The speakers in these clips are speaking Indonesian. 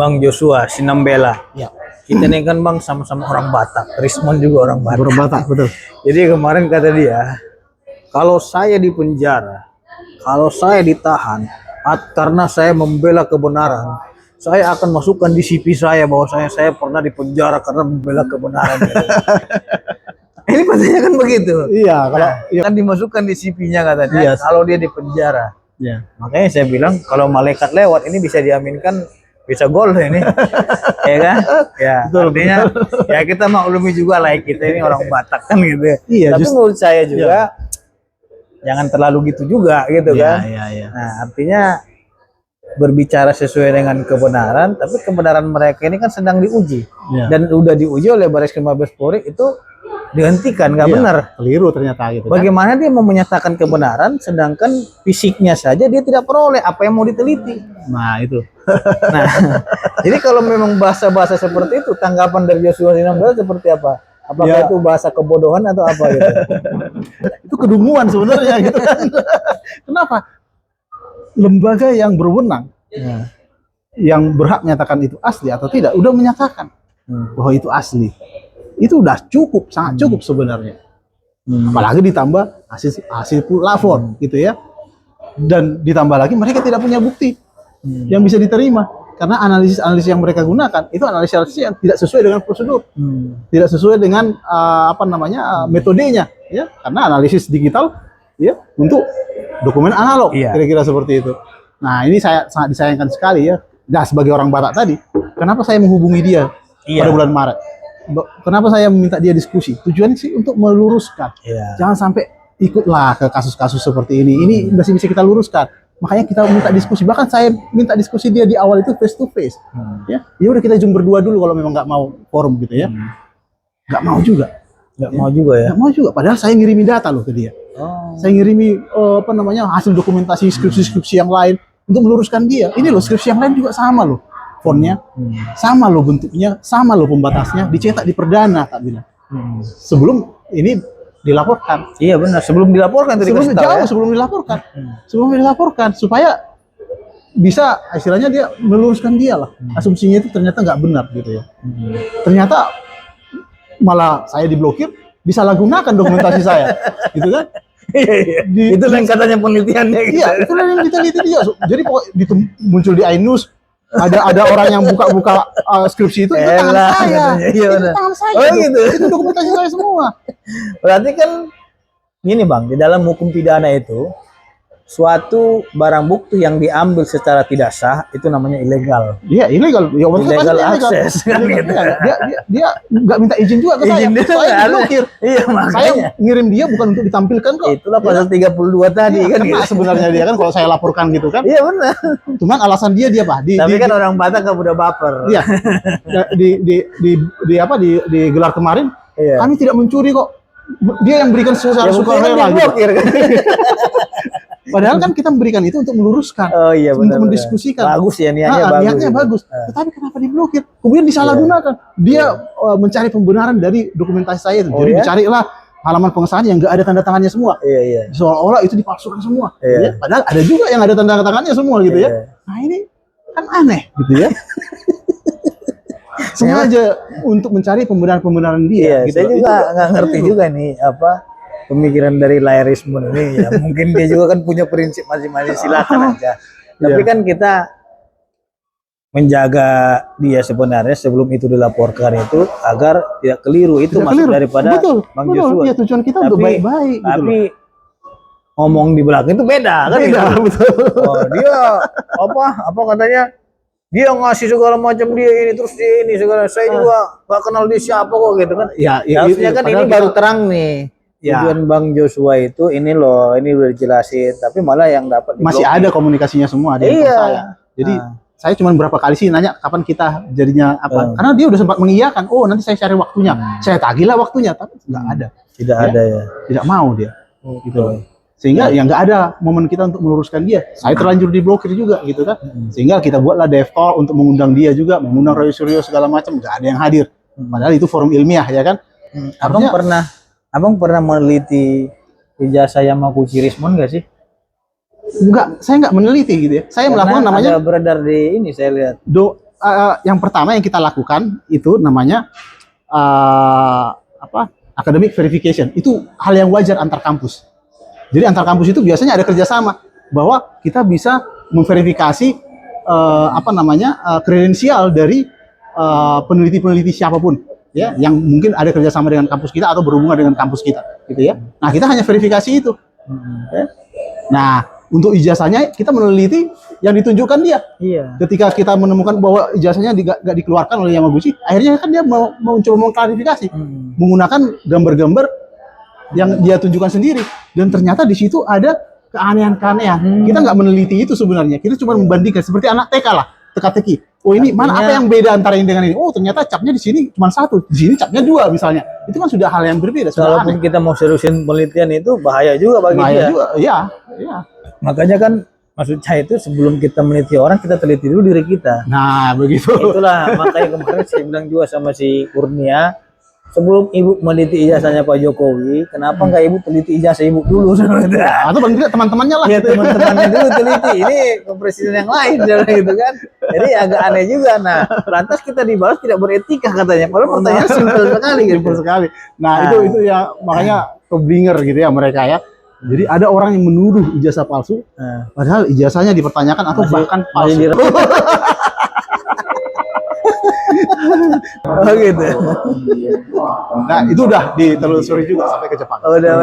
Bang Joshua Sinambela. Ya. Kita ini kan Bang sama-sama orang Batak. Rismon juga orang Batak. Orang Batak, betul. Jadi kemarin kata dia, kalau saya di penjara, kalau saya ditahan, karena saya membela kebenaran, saya akan masukkan di CV saya bahwa saya pernah di penjara karena membela kebenaran. Ini katanya kan begitu. Iya, kalau kan dimasukkan di CV-nya katanya. Iya. Kalau dia di penjara. ya. Makanya saya bilang kalau malaikat lewat ini bisa diaminkan bisa gol ini. Ya kan? Ya, Betul, artinya ya kita maklumi juga lah kita ini orang Batak kan gitu. Iya, Tapi menurut saya juga jangan terlalu gitu juga gitu kan. Iya. Nah, artinya berbicara sesuai dengan kebenaran, tapi kebenaran mereka ini kan sedang diuji. Iya. Dan udah diuji oleh Bareskrim Mabes Polri itu dihentikan, nggak benar. Keliru ternyata gitu. Bagaimana dia mau menyatakan kebenaran sedangkan fisiknya saja dia tidak peroleh, apa yang mau diteliti. Nah, itu. Nah, jadi kalau memang bahasa-bahasa seperti itu, tanggapan dari Joshua Sinambela seperti apa? Apakah itu bahasa kebodohan atau apa gitu? Itu kedunguan sebenarnya gitu kan. Kenapa? Lembaga yang berwenang, yang berhak menyatakan itu asli atau tidak, udah menyatakan bahwa itu asli. Itu udah cukup, sangat cukup sebenarnya. Apalagi ditambah hasil lapor gitu ya. Dan ditambah lagi mereka tidak punya bukti yang bisa diterima. Karena analisis yang mereka gunakan itu analisis yang tidak sesuai dengan prosedur, tidak sesuai dengan metodenya, ya. Karena analisis digital, ya, untuk dokumen analog, kira-kira seperti itu. Nah, ini sangat disayangkan sekali ya. Nah, sebagai orang Batak tadi, kenapa saya menghubungi dia pada bulan Maret? Kenapa saya meminta dia diskusi? Tujuannya sih untuk meluruskan, jangan sampai ikutlah ke kasus-kasus seperti ini. Ini masih bisa kita luruskan. Makanya kita minta diskusi. Bahkan saya minta diskusi dia di awal itu face to face. Ya udah kita zoom berdua dulu kalau memang nggak mau forum gitu ya. Nggak mau juga. Nggak mau juga ya. Nggak mau juga. Padahal saya ngirimi data loh ke dia. Saya ngirimi hasil dokumentasi skripsi-skripsi yang lain untuk meluruskan dia. Ini loh skripsi yang lain juga sama loh. Fontnya sama loh, bentuknya sama loh, pembatasnya dicetak di perdana, tak bilang. Sebelum ini dilaporkan. Iya benar, sebelum dilaporkan tadi sebelum dilaporkan. Sebelum dilaporkan supaya bisa istilahnya dia meluruskan dia lah. Asumsinya itu ternyata nggak benar gitu ya. Ternyata malah saya diblokir, disalahgunakan dokumentasi saya. Gitu kan? Iya. Itu yang katanya penelitiannya gitu. Iya, itu yang diteliti dia. Jadi muncul di iNews ada orang yang buka-buka skripsi itu tangan saya. Itu tangan saya. Oh gitu. Itu dokumentasi saya semua. Berarti kan gini Bang, di dalam hukum pidana itu suatu barang bukti yang diambil secara tidak sah itu namanya ilegal. Iya, ilegal. Ya, ilegal akses kan gitu. Dia nggak minta izin juga ke saya. Saya diblokir. Iya, makanya. Saya ngirim dia bukan untuk ditampilkan kok. Itulah pasal 32 tadi kan gitu. Sebenarnya dia kan kalau saya laporkan gitu kan. Iya benar. Cuman alasan dia Pak. Tapi kan orang Batak nggak mudah baper. Iya. Di gelar kemarin kami tidak mencuri kok. Dia yang berikan secara sukarela gitu. Padahal kan kita memberikan itu untuk meluruskan, untuk mendiskusikan. Bagus ya niatnya, niatnya bagus. Tetapi kenapa diblokir? Kemudian disalahgunakan. Dia mencari pembenaran dari dokumentasi saya itu. Jadi dicarilah halaman pengesahan yang nggak ada tanda tangannya semua. Seolah-olah itu dipalsukan semua. Padahal ada juga yang ada tanda tangannya semua gitu ya. Nah ini kan aneh gitu ya. Sengaja untuk mencari pembenaran dia. Saya juga nggak ngerti juga nih pemikiran dari Lairisme ini ya. Mungkin dia juga kan punya prinsip masing-masing, silakan aja. Tapi kan kita menjaga dia sebenarnya sebelum itu dilaporkan itu agar tidak keliru. Itu maksud daripada Bang Joshua. Iya, tujuan kita untuk baik-baik gitu. Tapi ngomong di belakang itu beda kan? Beda, betul. Dia apa katanya? Dia ngasih segala macam dia ini terus dia ini segala. Saya juga nggak kenal dia siapa kok gitu kan? Harusnya kan ini baru terang nih. Tujuan Bang Joshua itu ini loh, ini udah dijelasin, tapi malah yang dapat masih ada komunikasinya semua ada saya. Jadi saya cuma berapa kali sih nanya kapan kita jadinya apa? Karena dia udah sempat mengiyakan, oh nanti saya cari waktunya, saya tagilah waktunya, tapi nggak ada. Tidak ada ya. Tidak mau dia, gitu. Sehingga ya nggak ada momen kita untuk meluruskan dia. Saya terlanjur diblokir juga, gitu kan? Sehingga kita buatlah dev call untuk mengundang dia juga, mengundang Roy Suryo segala macam, nggak ada yang hadir. Padahal itu forum ilmiah ya kan? Abang pernah meneliti ijazah Yamaguchi Rismon nggak sih? Enggak, saya nggak meneliti gitu ya. Saya melakukan namanya ada beredar di ini saya lihat. yang pertama yang kita lakukan itu namanya academic verification. Itu hal yang wajar antar kampus. Jadi antar kampus itu biasanya ada kerjasama bahwa kita bisa memverifikasi kredensial dari peneliti-peneliti siapapun, ya, yang mungkin ada kerjasama dengan kampus kita atau berhubungan dengan kampus kita, gitu ya. Nah, kita hanya verifikasi itu. Ya. Nah, untuk ijazahnya kita meneliti yang ditunjukkan dia. Iya. Ketika kita menemukan bahwa ijazahnya nggak dikeluarkan oleh Yamaguchi, akhirnya kan dia mau mencoba mengklarifikasi menggunakan gambar-gambar yang dia tunjukkan sendiri, dan ternyata di situ ada keanehan-keanehan. Kita nggak meneliti itu sebenarnya, kita cuma membandingkan seperti anak TK lah, teka-teki. Oh ini mana apa yang beda antara ini dengan ini? Oh ternyata capnya di sini cuma satu, di sini capnya dua misalnya. Itu kan sudah hal yang berbeda. Walaupun kita mau seriusin penelitian itu bahaya juga bagi bahaya dia. juga, iya. Makanya kan maksud saya itu sebelum kita meneliti orang, kita teliti dulu diri kita. Nah begitu. Itulah makanya kemarin saya bilang juga sama si Kurnia, sebelum ibu meneliti ijazahnya Pak Jokowi, kenapa nggak ibu teliti ijazah ibu dulu? Atau paling tidak teman-temannya lah. Ya teman-temannya dulu teliti. Ini ke presiden yang lain, gitu kan? Jadi agak aneh juga. Nah, lantas kita dibalas tidak beretika katanya. Padahal pertanyaan simpel sekali, gitu. Simpel sekali. Nah, itu ya makanya keblinger gitu ya mereka ya. Jadi ada orang yang menuduh ijazah palsu, padahal ijazahnya dipertanyakan atau bahkan palsu. Oh gitu. Nah itu udah ditelusuri juga sampai ke Jepang. Udah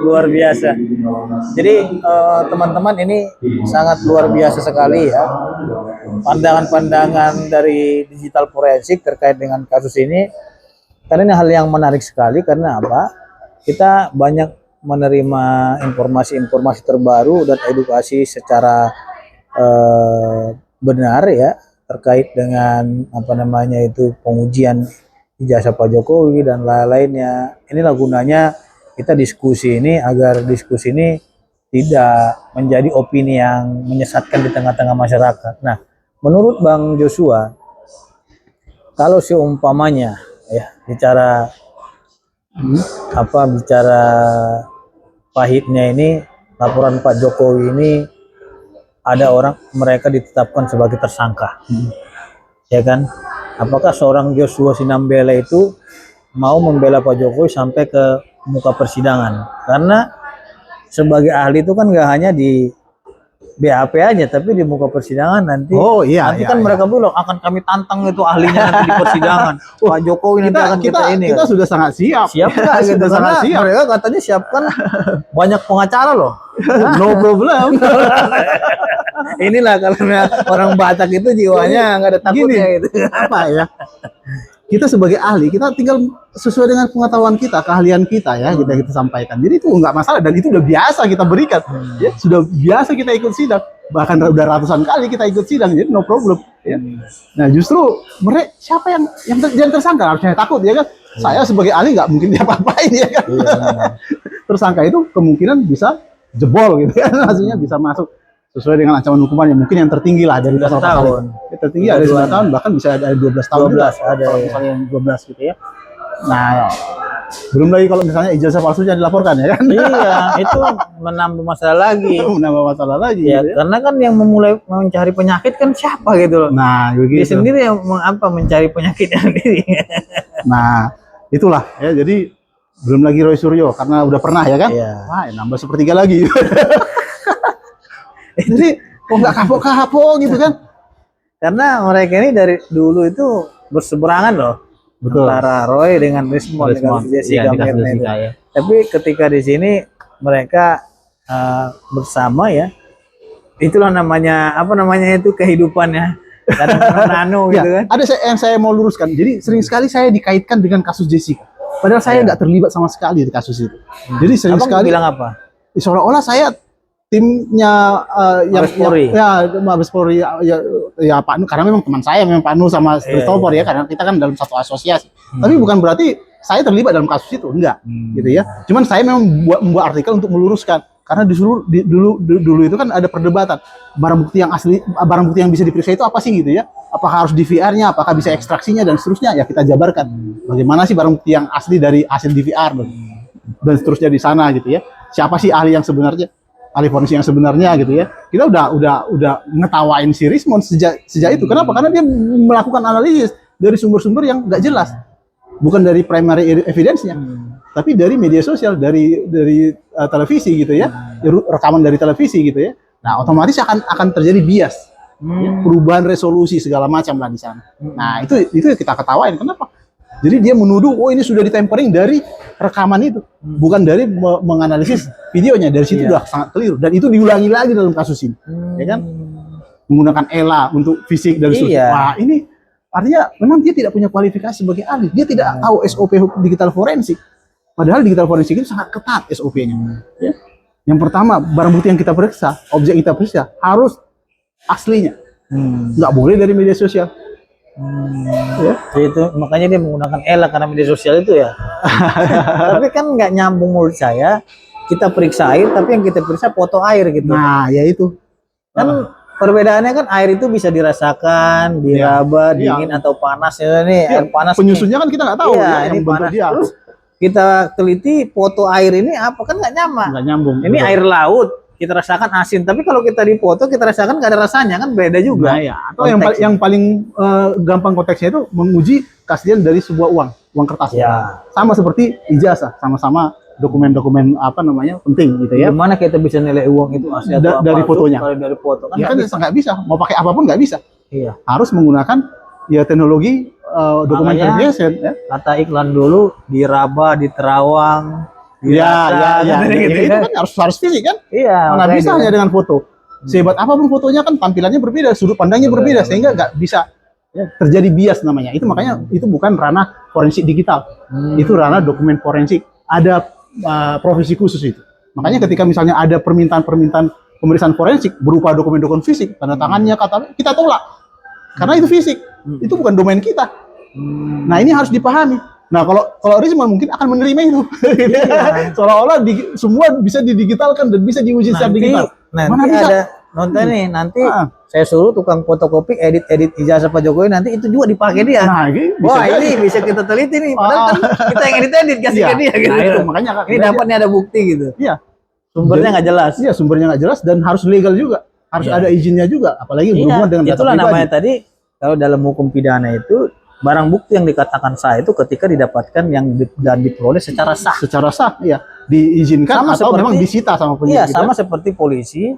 luar biasa. Jadi teman-teman ini sangat luar biasa sekali ya. Pandangan-pandangan dari digital forensik terkait dengan kasus ini. Karena ini hal yang menarik sekali karena apa? Kita banyak menerima informasi-informasi terbaru dan edukasi secara benar ya, terkait dengan pengujian ijazah Pak Jokowi dan lain-lainnya. Inilah gunanya kita diskusi ini, agar diskusi ini tidak menjadi opini yang menyesatkan di tengah-tengah masyarakat. Nah, menurut Bang Joshua, kalau seumpamanya ya bicara bicara pahitnya ini, laporan Pak Jokowi ini ada orang mereka ditetapkan sebagai tersangka, ya kan? Apakah seorang Joshua Sinambela itu mau membela Pak Jokowi sampai ke muka persidangan? Karena sebagai ahli itu kan nggak hanya di BAP aja, tapi di muka persidangan nanti. Oh iya. Nanti kan mereka bilang akan kami tantang itu ahlinya nanti di persidangan. Pak Jokowi nanti akan kita ini. Kita sudah sangat siap. Siap nggak? Gitu, sangat siap. Mereka katanya siapkan banyak pengacara loh. No problem. Inilah kalau orang Batak itu jiwanya nggak ada takutnya gitu. Apa ya? Kita sebagai ahli, kita tinggal sesuai dengan pengetahuan kita, keahlian kita ya, kita sampaikan. Jadi itu nggak masalah, dan itu udah biasa kita berikan. Ya, sudah biasa kita ikut sidang, bahkan udah ratusan kali kita ikut sidang, jadi no problem. Ya. Nah justru mereka siapa yang jadi tersangka harusnya takut ya kan? Saya sebagai ahli nggak mungkin dia-apain ya kan? Tersangka itu kemungkinan bisa jebol gitu ya, maksudnya bisa masuk sesuai dengan ancaman hukuman yang mungkin yang tertinggi lah dari 12 tahun. Tertinggi ada 9 tahun, bahkan bisa ada 12 tahun. 12 ada kalau misalnya yang 12 gitu ya. Nah, belum lagi kalau misalnya ijazah palsunya dilaporkan ya kan. Iya, itu menambah masalah lagi. Menambah masalah lagi. Ya, gitu ya. karena kan yang memulai mencari penyakit kan siapa gitu loh. Nah, Dia begitu. sendiri yang mencari penyakitnya sendiri. Nah, itulah ya. Jadi belum lagi Roy Suryo karena udah pernah ya kan. Iya. Wah, nambah sepertiga lagi. Jadi kok nggak kapok-kapok gitu kan? Karena mereka ini dari dulu itu berseberangan loh. Betul. Antara Roy dengan Rismond dengan Jessica Mirna itu. Ya. Tapi ketika di sini mereka bersama ya, itulah namanya itu kehidupannya. Nano gitu kan. Ada yang saya mau luruskan. Jadi sering sekali saya dikaitkan dengan kasus Jessica. Padahal saya nggak terlibat sama sekali di kasus itu. Jadi sering Abang sekali bilang apa? Seolah-olah saya timnya Mabes Polri ya Pak Nu, karena memang teman saya memang Pak Nu sama Christopher ya, karena kita kan dalam satu asosiasi. Tapi bukan berarti saya terlibat dalam kasus itu, enggak, gitu ya. Cuman saya memang membuat artikel untuk meluruskan, karena dulu itu kan ada perdebatan barang bukti yang asli, barang bukti yang bisa diperiksa itu apa sih gitu ya? Apakah harus di VR-nya, apakah bisa ekstraksinya dan seterusnya, ya kita jabarkan. Bagaimana sih barang bukti yang asli dari hasil DVR dan seterusnya di sana gitu ya. Siapa sih ahli yang sebenarnya? ahli forensik yang sebenarnya gitu ya. Kita udah ngetawain si Rismond sejak itu. Kenapa? Karena dia melakukan analisis dari sumber-sumber yang nggak jelas. Bukan dari primary evidence-nya, tapi dari media sosial, dari televisi gitu ya. Rekaman dari televisi gitu ya. Nah, otomatis akan terjadi bias. Ya, perubahan resolusi segala macam lah di sana. Nah, itu kita ketawain. Kenapa? Jadi dia menuduh, oh ini sudah ditempering dari rekaman itu, bukan dari menganalisis videonya. Dari situ udah sangat keliru. Dan itu diulangi lagi dalam kasus ini, ya kan? Menggunakan ELA untuk fisik dan seterusnya. Wah, ini artinya memang dia tidak punya kualifikasi sebagai ahli. Dia tidak tahu SOP digital forensik. Padahal digital forensik itu sangat ketat SOP-nya. Ya. Yang pertama, barang bukti yang kita periksa, objek kita periksa harus aslinya, nggak boleh dari media sosial. Ya. Jadi itu makanya dia menggunakan ELA karena media sosial itu ya. Tapi kan nggak nyambung menurut saya. Kita periksa air, tapi yang kita periksa foto air gitu. Nah, ya itu. Kan perbedaannya kan air itu bisa dirasakan, diraba, dingin atau panas ya nih. Air panas. Penyusunnya kan kita nggak tahu. Iya, ini panas. Terus kita teliti foto air ini apa kan nggak nyambung. Ini air laut. Kita rasakan asin, tapi kalau kita dipoto kita rasakan nggak ada rasanya, kan beda juga. Nah, ya. Atau yang paling gampang konteksnya itu menguji keaslian dari sebuah uang kertas. Ya. Sama seperti ijazah, sama-sama dokumen-dokumen apa namanya penting gitu ya. Gimana kita bisa nilai uang itu asli atau dari fotonya? Kalau dari foto kan ya kan nggak bisa, mau pakai apapun nggak bisa. Iya. Harus menggunakan ya teknologi dokumen verification. Ya. Kata iklan dulu diraba, diterawang. Ya. Itu kan harus fisik kan? Iya. Mana bisa hanya dengan foto. Sehebat apapun fotonya kan tampilannya berbeda, sudut pandangnya berbeda, sehingga nggak bisa terjadi bias namanya. Itu makanya itu bukan ranah forensik digital. Itu ranah dokumen forensik. Ada profesi khusus itu. Makanya ketika misalnya ada permintaan pemeriksaan forensik berupa dokumen-dokumen fisik, tanda tangannya, kata kita tolak. Karena itu fisik. Itu bukan domain kita. Nah, ini harus dipahami. Nah, kalau Rismond mungkin akan menerima itu. Seolah-olah semua bisa didigitalkan dan bisa diuji secara digital. Mana bisa? Ada nonton nih, nanti saya suruh tukang fotokopi edit ijazah Pak Jokowi, nanti itu juga dipakai dia. Nah, ini bisa kita teliti nih. Padahal kan kita yang edit kasih ke dia gitu. Nah, itu makanya ini dapatnya ada bukti gitu. Iya. Sumbernya nggak jelas. Iya, sumbernya nggak jelas dan harus legal juga. Harus ada izinnya juga, apalagi berhubungan dengan data itulah pribadi. Namanya tadi kalau dalam hukum pidana itu barang bukti yang dikatakan sah itu ketika didapatkan dan diperoleh secara sah. Secara sah, ya. Diizinkan sama atau memang disita sama penyidik. Iya, sama seperti polisi.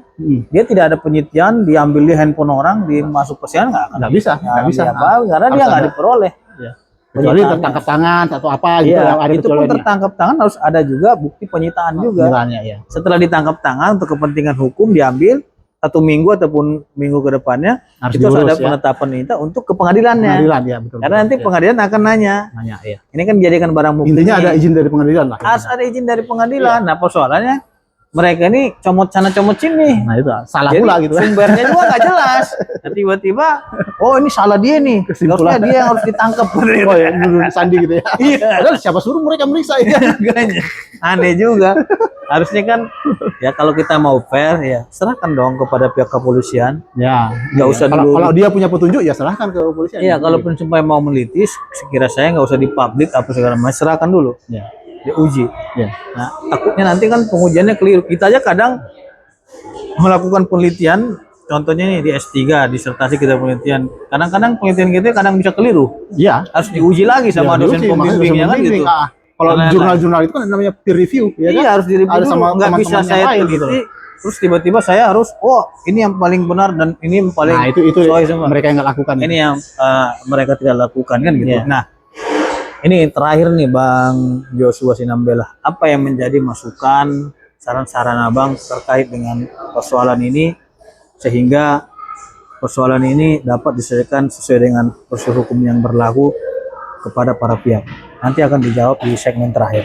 Dia tidak ada penelitian, diambil di handphone orang, dimasuk persidangan nggak bisa. Karena dia nggak diperoleh. Ya. Kecuali tertangkap tangan atau apa gitu. Itu pun tertangkap tangan harus ada juga bukti penyitaan juga. Ya. Setelah ditangkap tangan untuk kepentingan hukum diambil 1 minggu ataupun minggu ke depannya harus itu ada penetapan minta untuk ke pengadilannya. Ya, betul. Karena nanti pengadilan akan nanya. Ya. Ini kan dijadikan barang bukti. Intinya ada izin dari pengadilan lah. Harus ada izin dari pengadilan. Nah, persoalannya mereka ini comot sana comot sini. Nah, itu salah jadi, pula gitu. Sumbernya juga nggak jelas. Nah, tiba-tiba, oh ini salah dia nih. Harusnya dia yang harus ditangkap. Oh ya, menurut Sandi gitu ya. Iya. Padahal siapa suruh mereka meriksa ya. Aneh juga. Harusnya kan ya kalau kita mau fair ya serahkan dong kepada pihak kepolisian. Ya, nggak usah dulu. Kalau dia punya petunjuk ya serahkan ke kepolisian. Iya, kalaupun sampai mau melitis, sekira saya nggak usah dipublik apa segala macam, serahkan dulu. Ya. Diuji. Ya. Nah, takutnya nanti kan pengujiannya keliru. Kita aja kadang melakukan penelitian, contohnya nih di S3, disertasi kita penelitian. Kadang-kadang penelitian kita kadang bisa keliru. Iya. Harus diuji lagi sama dosen pembimbingnya kan gitu. Kalau jurnal-jurnal itu kan namanya peer review, ya kan? Harus di-review dulu. Sama nggak bisa saya teliti, gitu. Terus tiba-tiba saya harus, ini yang paling benar dan ini yang paling itu mereka yang nggak lakukan. Ini yang mereka tidak lakukan kan gitu. Yeah. Nah, ini terakhir nih Bang Joshua Sinambela, apa yang menjadi masukan, saran-saran Abang terkait dengan persoalan ini sehingga persoalan ini dapat diselesaikan sesuai dengan prosedur hukum yang berlaku kepada para pihak. Nanti akan dijawab di segmen terakhir.